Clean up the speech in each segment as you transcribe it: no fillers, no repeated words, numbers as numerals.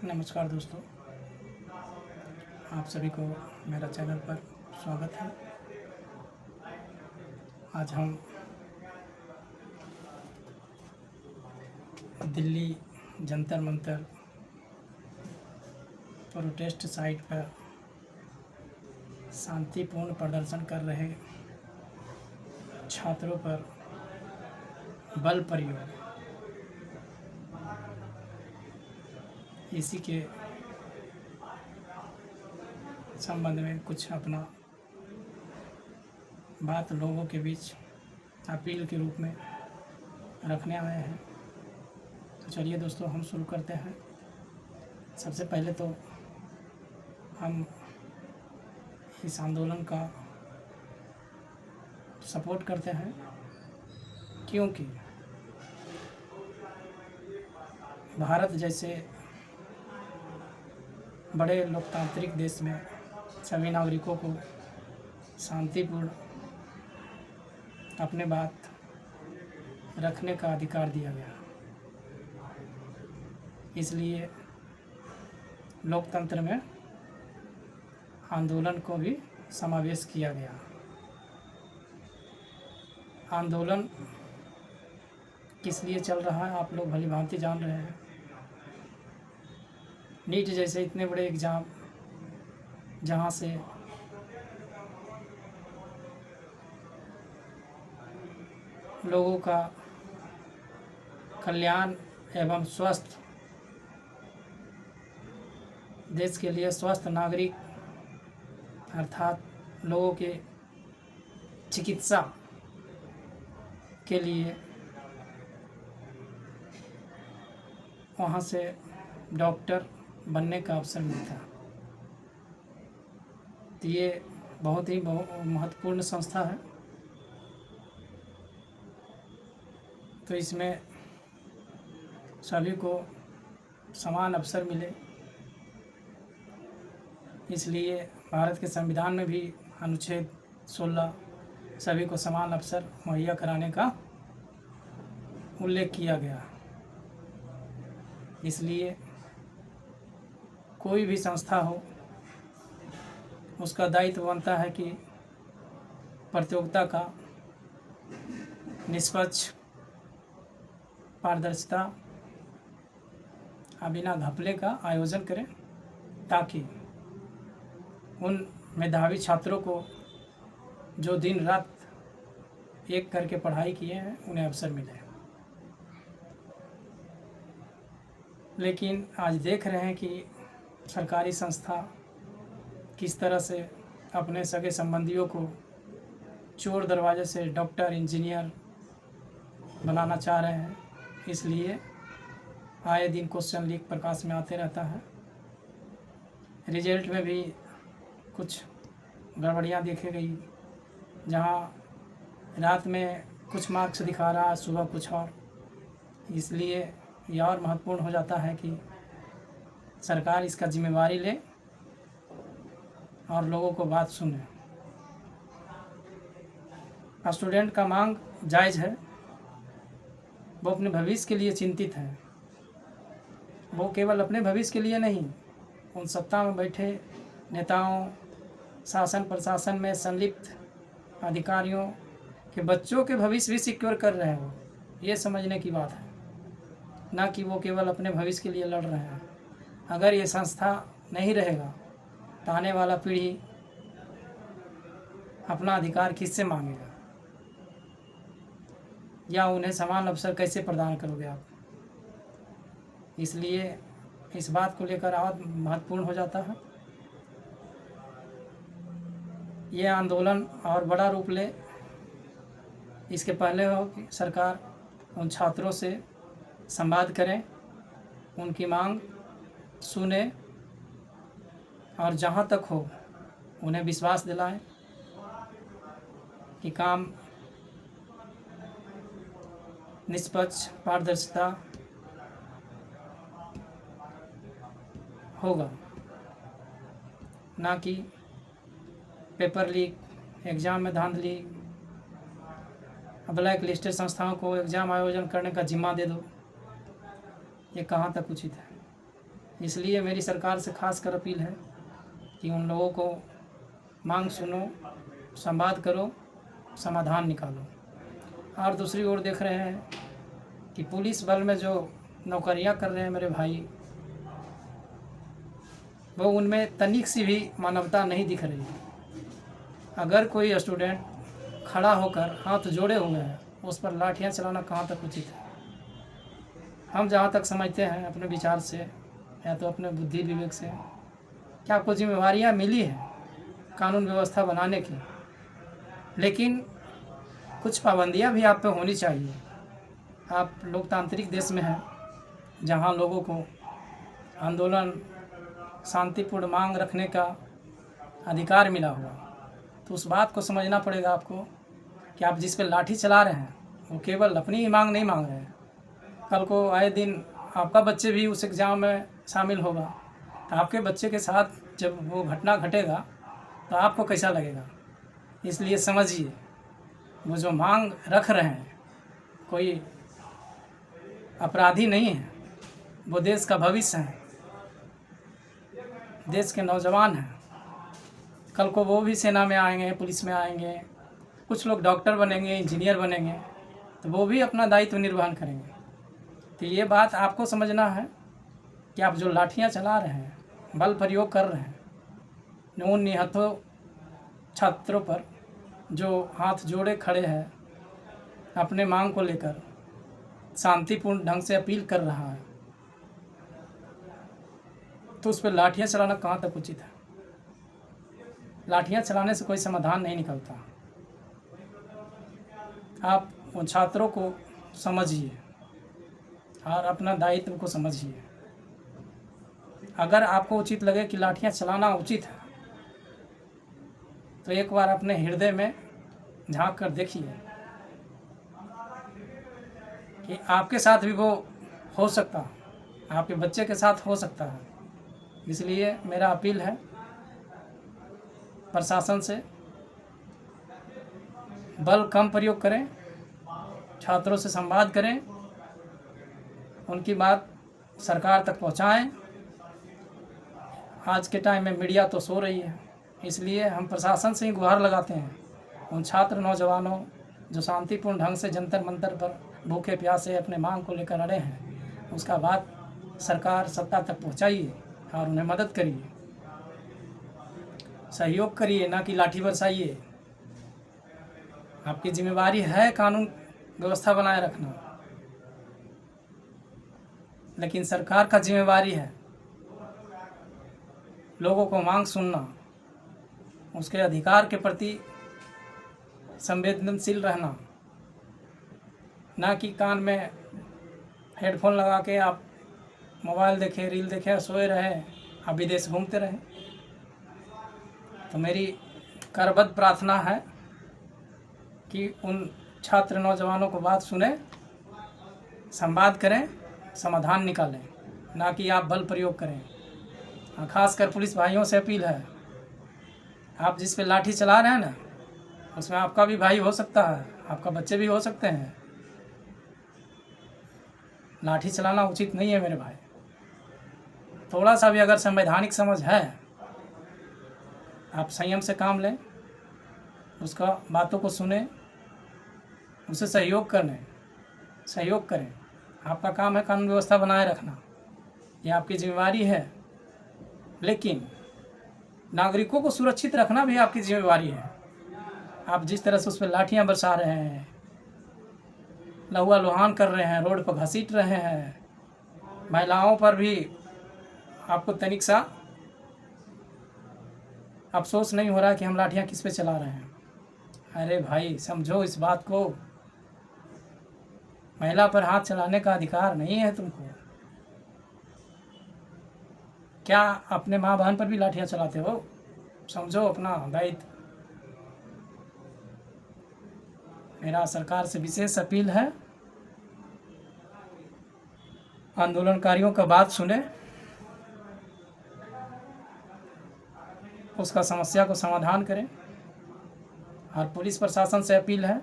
नमस्कार दोस्तों, आप सभी को मेरा चैनल पर स्वागत है। आज हम दिल्ली जंतर मंतर प्रोटेस्ट साइट पर शांतिपूर्ण प्रदर्शन कर रहे छात्रों पर बल प्रयोग, इसी के संबंध में कुछ अपना बात लोगों के बीच अपील के रूप में रखने आए हैं। तो चलिए दोस्तों, हम शुरू करते हैं। सबसे पहले तो हम इस आंदोलन का सपोर्ट करते हैं, क्योंकि भारत जैसे बड़े लोकतांत्रिक देश में सभी नागरिकों को शांतिपूर्ण अपने बात रखने का अधिकार दिया गया। इसलिए लोकतंत्र में आंदोलन को भी समावेश किया गया। आंदोलन किस लिए चल रहा है आप लोग भली भांति जान रहे हैं। नीट जैसे इतने बड़े एग्ज़ाम, जहाँ से लोगों का कल्याण एवं स्वस्थ देश के लिए स्वस्थ नागरिक अर्थात लोगों के चिकित्सा के लिए वहाँ से डॉक्टर बनने का अवसर मिलता। तो ये बहुत ही महत्वपूर्ण संस्था है। तो इसमें सभी को समान अवसर मिले, इसलिए भारत के संविधान में भी अनुच्छेद 16 सभी को समान अवसर मुहैया कराने का उल्लेख किया गया। इसलिए कोई भी संस्था हो, उसका दायित्व बनता है कि प्रतियोगिता का निष्पक्ष, पारदर्शिता, बिना घपले का आयोजन करें, ताकि उन मेधावी छात्रों को जो दिन रात एक करके पढ़ाई किए हैं उन्हें अवसर मिले। लेकिन आज देख रहे हैं कि सरकारी संस्था किस तरह से अपने सगे संबंधियों को चोर दरवाजे से डॉक्टर, इंजीनियर बनाना चाह रहे हैं। इसलिए आए दिन क्वेश्चन लीक प्रकाश में आते रहता है। रिजल्ट में भी कुछ गड़बड़ियाँ देखी गई, जहाँ रात में कुछ मार्क्स दिखा रहा है, सुबह कुछ और। इसलिए यह और महत्वपूर्ण हो जाता है कि सरकार इसका जिम्मेवारी ले और लोगों को बात सुने। स्टूडेंट का मांग जायज़ है, वो अपने भविष्य के लिए चिंतित है। वो केवल अपने भविष्य के लिए नहीं, उन सत्ता में बैठे नेताओं, शासन प्रशासन में संलिप्त अधिकारियों के बच्चों के भविष्य भी सिक्योर कर रहे हैं। ये समझने की बात है, ना कि वो केवल अपने भविष्य के लिए लड़ रहे हैं। अगर ये संस्था नहीं रहेगा तो आने वाला पीढ़ी अपना अधिकार किससे मांगेगा, या उन्हें समान अवसर कैसे प्रदान करोगे आप। इसलिए इस बात को लेकर और महत्वपूर्ण हो जाता है। ये आंदोलन और बड़ा रूप ले, इसके पहले हो कि सरकार उन छात्रों से संवाद करें, उनकी मांग सुने और जहाँ तक हो उन्हें विश्वास दिलाएं कि काम निष्पक्ष, पारदर्शिता होगा, ना कि पेपर लीक, एग्ज़ाम में धांधली, ब्लैक लिस्टेड संस्थाओं को एग्ज़ाम आयोजन करने का जिम्मा दे दो। ये कहाँ तक उचित है। इसलिए मेरी सरकार से खासकर अपील है कि उन लोगों को मांग सुनो, संवाद करो, समाधान निकालो। और दूसरी ओर देख रहे हैं कि पुलिस बल में जो नौकरियां कर रहे हैं मेरे भाई, वो उनमें तनिक सी भी मानवता नहीं दिख रही। अगर कोई स्टूडेंट खड़ा होकर हाथ जोड़े हुए हैं, उस पर लाठियां चलाना कहाँ तक उचित है? हम जहाँ तक समझते हैं अपने विचार से या तो अपने बुद्धि विवेक से, क्या आपको जिम्मेवारियाँ मिली हैं कानून व्यवस्था बनाने की, लेकिन कुछ पाबंदियाँ भी आप पे होनी चाहिए। आप लोकतांत्रिक देश में हैं जहाँ लोगों को आंदोलन, शांतिपूर्ण मांग रखने का अधिकार मिला हुआ, तो उस बात को समझना पड़ेगा आपको कि आप जिस पे लाठी चला रहे हैं वो केवल अपनी ही मांग नहीं मांग रहे हैं। कल को आए दिन आपका बच्चे भी उस एग्ज़ाम में शामिल होगा, तो आपके बच्चे के साथ जब वो घटना घटेगा तो आपको कैसा लगेगा? इसलिए समझिए, वो जो मांग रख रहे हैं कोई अपराधी नहीं है, वो देश का भविष्य है, देश के नौजवान हैं। कल को वो भी सेना में आएंगे, पुलिस में आएंगे, कुछ लोग डॉक्टर बनेंगे, इंजीनियर बनेंगे, तो वो भी अपना दायित्व निर्वहन करेंगे। तो ये बात आपको समझना है कि आप जो लाठियां चला रहे हैं, बल प्रयोग कर रहे हैं, उन निहत्थों छात्रों पर जो हाथ जोड़े खड़े हैं, अपने मांग को लेकर शांतिपूर्ण ढंग से अपील कर रहा है, तो उस पर लाठियाँ चलाना कहाँ तक उचित है? लाठियाँ चलाने से कोई समाधान नहीं निकलता। आप उन छात्रों को समझिए और अपना दायित्व को समझिए। अगर आपको उचित लगे कि लाठियाँ चलाना उचित है, तो एक बार अपने हृदय में झांक कर देखिए कि आपके साथ भी वो हो सकता है, आपके बच्चे के साथ हो सकता है। इसलिए मेरा अपील है प्रशासन से, बल कम प्रयोग करें, छात्रों से संवाद करें, उनकी बात सरकार तक पहुंचाएं। आज के टाइम में मीडिया तो सो रही है, इसलिए हम प्रशासन से ही गुहार लगाते हैं उन छात्र नौजवानों जो शांतिपूर्ण ढंग से जंतर मंतर पर भूखे प्यासे अपने मांग को लेकर अड़े हैं, उसका बात सरकार सत्ता तक पहुंचाइए और उन्हें मदद करिए, सहयोग करिए, ना कि लाठी बरसाइए। आपकी जिम्मेवारी है कानून व्यवस्था बनाए रखना, लेकिन सरकार का जिम्मेवारी है लोगों को मांग सुनना, उसके अधिकार के प्रति संवेदनशील रहना, ना कि कान में हेडफोन लगा के आप मोबाइल देखें, रील देखें, सोए रहें, आप विदेश घूमते रहें। तो मेरी करबद्ध प्रार्थना है कि उन छात्र नौजवानों को बात सुने, संवाद करें, समाधान निकालें, ना कि आप बल प्रयोग करें। खासकर पुलिस भाइयों से अपील है, आप जिस पे लाठी चला रहे हैं ना, उसमें आपका भी भाई हो सकता है, आपका बच्चे भी हो सकते हैं। लाठी चलाना उचित नहीं है मेरे भाई। थोड़ा सा भी अगर संवैधानिक समझ है, आप संयम से काम लें, उसका बातों को सुने, उसे सहयोग करें। आपका काम है कानून व्यवस्था बनाए रखना, ये आपकी जिम्मेवारी है, लेकिन नागरिकों को सुरक्षित रखना भी आपकी जिम्मेवारी है। आप जिस तरह से उस पर लाठियाँ बरसा रहे हैं, लहुआ लुहान कर रहे हैं, रोड पर घसीट रहे हैं, महिलाओं पर भी आपको तनिक सा अफसोस नहीं हो रहा कि हम लाठियाँ किस पे चला रहे हैं? अरे भाई, समझो इस बात को, महिला पर हाथ चलाने का अधिकार नहीं है तुमको। क्या अपने माँ बहन पर भी लाठियाँ चलाते हो? समझो अपना दायित्व। मेरा सरकार से विशेष अपील है, आंदोलनकारियों का बात सुने, उसका समस्या को समाधान करें। और पुलिस प्रशासन से अपील है,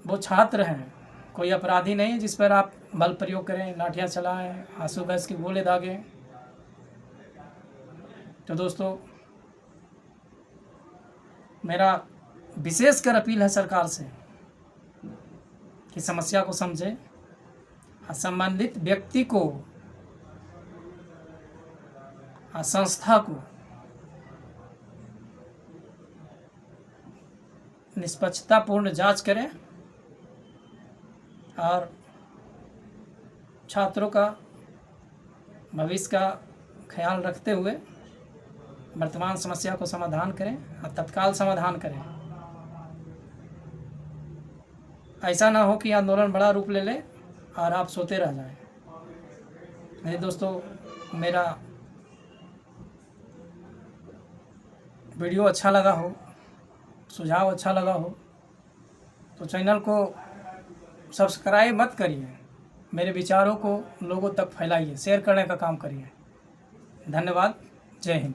वो छात्र हैं, कोई अपराधी नहीं है जिस पर आप बल प्रयोग करें, लाठियाँ चलाएं, आंसू गैस के गोले दागें। तो दोस्तों, मेरा विशेषकर अपील है सरकार से कि समस्या को समझे और संबंधित व्यक्ति को, संस्था को निष्पक्षतापूर्ण जांच करें और छात्रों का भविष्य का ख्याल रखते हुए वर्तमान समस्या को समाधान करें और तत्काल समाधान करें। ऐसा ना हो कि आंदोलन बड़ा रूप ले ले और आप सोते रह जाएं। मेरे दोस्तों, मेरा वीडियो अच्छा लगा हो, सुझाव अच्छा लगा हो तो चैनल को सब्सक्राइब मत करिए, मेरे विचारों को लोगों तक फैलाइए, शेयर करने का काम करिए। धन्यवाद। जय हिंद।